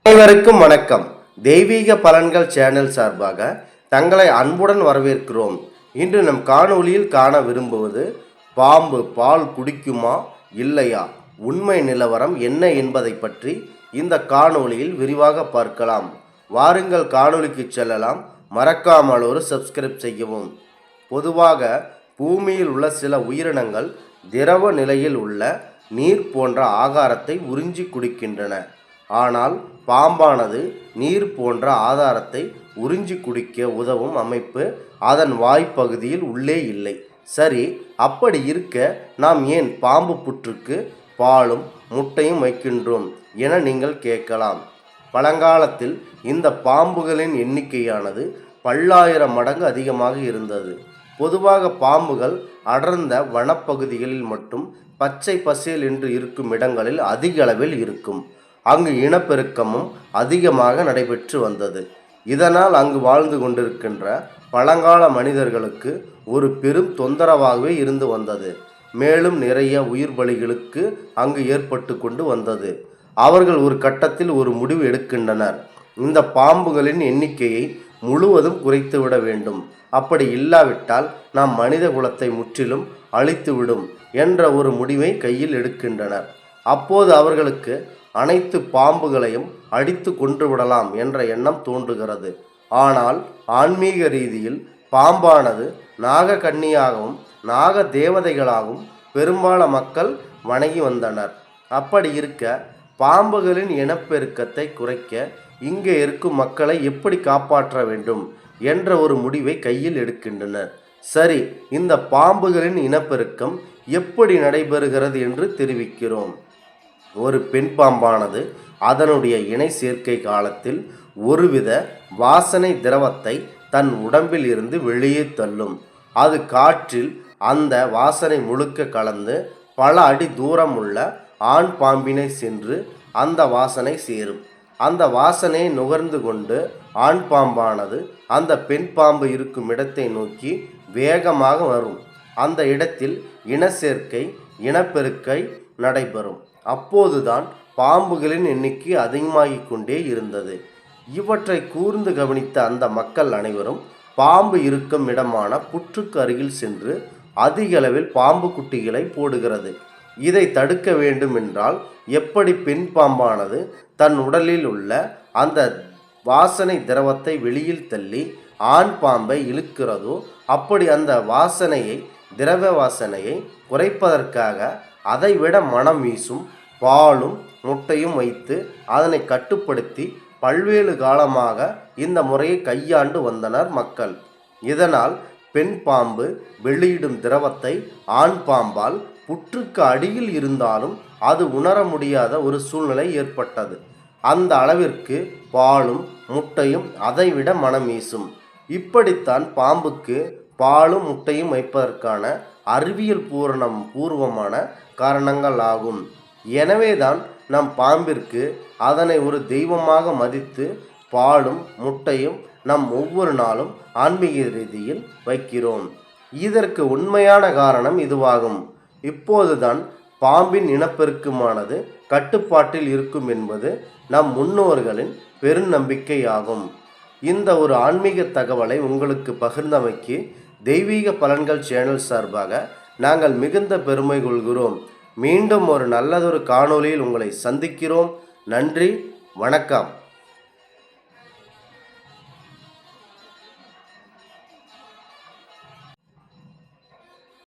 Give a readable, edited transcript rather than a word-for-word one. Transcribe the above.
அனைவருக்கும் வணக்கம். தெய்வீக பலன்கள் சேனல் சார்பாக தங்களை அன்புடன் வரவேற்கிறோம். இன்று நம் காணொளியில் காண விரும்புவது பாம்பு பால் குடிக்குமா இல்லையா, உண்மை நிலவரம் என்ன என்பதை பற்றி இந்த காணொளியில் விரிவாக பார்க்கலாம். வாருங்கள் காணொளிக்கு செல்லலாம். மறக்காமல் ஒரு சப்ஸ்கிரைப் செய்யவும். பொதுவாக பூமியில் உள்ள சில உயிரினங்கள் திரவ நிலையில் உள்ள நீர் போன்ற ஆகாரத்தை உறிஞ்சி குடிக்கின்றன. ஆனால் பாம்பானது நீர் போன்ற ஆதாரத்தை உறிஞ்சி குடிக்க உதவும் அமைப்பு அதன் வாய்ப்பகுதியில் உள்ளே இல்லை. சரி, அப்படி இருக்க நாம் ஏன் பாம்பு புற்றுக்கு பாலும் முட்டையும் வைக்கின்றோம் என நீங்கள் கேட்கலாம். பழங்காலத்தில் இந்த பாம்புகளின் எண்ணிக்கையானது பல்லாயிரம் மடங்கு அதிகமாக இருந்தது. பொதுவாக பாம்புகள் அடர்ந்த வனப்பகுதிகளில் மற்றும் பச்சை பசேல் என்று இருக்கும் இடங்களில் அதிக அளவில் இருக்கும். அங்கு இனப்பெருக்கமும் அதிகமாக நடைபெற்று வந்தது. இதனால் அங்கு வாழ்ந்து கொண்டிருக்கின்ற பழங்கால மனிதர்களுக்கு ஒரு பெரும் தொந்தரவாகவே இருந்து வந்தது. மேலும் நிறைய உயிர் பலிகளுக்கு அங்கு ஏற்பட்டு கொண்டு வந்தது. அவர்கள் ஒரு கட்டத்தில் ஒரு முடிவு எடுக்கின்றனர். இந்த பாம்புகளின் எண்ணிக்கையை முழுவதும் குறைத்துவிட வேண்டும். அப்படி இல்லாவிட்டால் நாம் மனித குலத்தை முற்றிலும் அழித்துவிடும் என்ற ஒரு முடிவை கையில் எடுக்கின்றனர். அப்போது அவர்களுக்கு அனைத்து பாம்புகளையும் அடித்து கொன்றுவிடலாம் என்ற எண்ணம் தோன்றுகிறது. ஆனால் ஆன்மீக ரீதியில் பாம்பானது நாக கன்னியாகவும் நாக தேவதைகளாகவும் பெரும்பாலான மக்கள் வணங்கி வந்தனர். அப்படி இருக்க பாம்புகளின் இனப்பெருக்கத்தை குறைக்க இங்கே இருக்கும் மக்களை எப்படி காப்பாற்ற வேண்டும் என்ற ஒரு முடிவை கையில் எடுக்கின்றனர். சரி, இந்த பாம்புகளின் இனப்பெருக்கம் எப்படி நடைபெறுகிறது என்று தெரிவிக்கிறோம். ஒரு பெண் பாம்பானது அதனுடைய இணை சேர்க்கை காலத்தில் ஒருவித வாசனை திரவத்தை தன் உடம்பில் இருந்து வெளியே தள்ளும். அது காற்றில் அந்த வாசனை முழுக்க கலந்து பல அடி தூரம் உள்ள ஆண் பாம்பினை சென்று அந்த வாசனை சேரும். அந்த வாசனையை நுகர்ந்து கொண்டு ஆண் பாம்பானது அந்த பெண் பாம்பு இருக்கும் இடத்தை நோக்கி வேகமாக வரும். அந்த இடத்தில் இன சேர்க்கை இனப்பெருக்கை நடைபெறும். அப்போதுதான் பாம்புகளின் எண்ணிக்கை அதிகமாகிக் கொண்டே இருந்தது. இவற்றை கூர்ந்து கவனித்த அந்த மக்கள் அனைவரும் பாம்பு இருக்கும் இடமான புற்றுக்கு அருகில் சென்று அதிக அளவில் பாம்பு குட்டிகளை போடுகிறது. இதை தடுக்க வேண்டும் என்றால் எப்படி பெண் பாம்பானது தன் உடலில் உள்ள அந்த வாசனை திரவத்தை வெளியில் தள்ளி ஆண் பாம்பை இழுக்கிறதோ அப்படி அந்த வாசனையை திரவ வாசனையை குறைப்பதற்காக அதைவிட மனம் வீசும் பாலும் முட்டையும் வைத்து அதனை கட்டுப்படுத்தி பல்வேறு காலமாக இந்த முறையை கையாண்டு வந்தனர் மக்கள். இதனால் பெண் பாம்பு வெளியிடும் திரவத்தை ஆண் பாம்பால் புற்றுக்கு அடியில் இருந்தாலும் அது உணர முடியாத ஒரு சூழ்நிலை ஏற்பட்டது. அந்த அளவிற்கு பாலும் முட்டையும் அதைவிட மனம் வீசும். இப்படித்தான் பாம்புக்கு பாலும் முட்டையும் வைப்பதற்கான அறிவியல் பூர்வமான காரணங்கள் ஆகும். எனவேதான் நம் பாம்பிற்கு அதனை ஒரு தெய்வமாக மதித்து பாலும் முட்டையும் நம் ஒவ்வொரு நாளும் ஆன்மீக ரீதியில் வைக்கிறோம். இதற்கு உண்மையான காரணம் இதுவாகும். இப்போதுதான் பாம்பின் இனப்பெருக்கமானது கட்டுப்பாட்டில் இருக்கும் என்பது நம் முன்னோர்களின் பெருநம்பிக்கையாகும். இந்த ஒரு ஆன்மீக தகவலை உங்களுக்கு பகிர்ந்தமைக்கு தெய்வீக பலன்கள் சேனல் சார்பாக நாங்கள் மிகுந்த பெருமை கொள்கிறோம். மீண்டும் ஒரு நல்லதொரு காணொளியில் உங்களை சந்திக்கிறோம். நன்றி, வணக்கம்.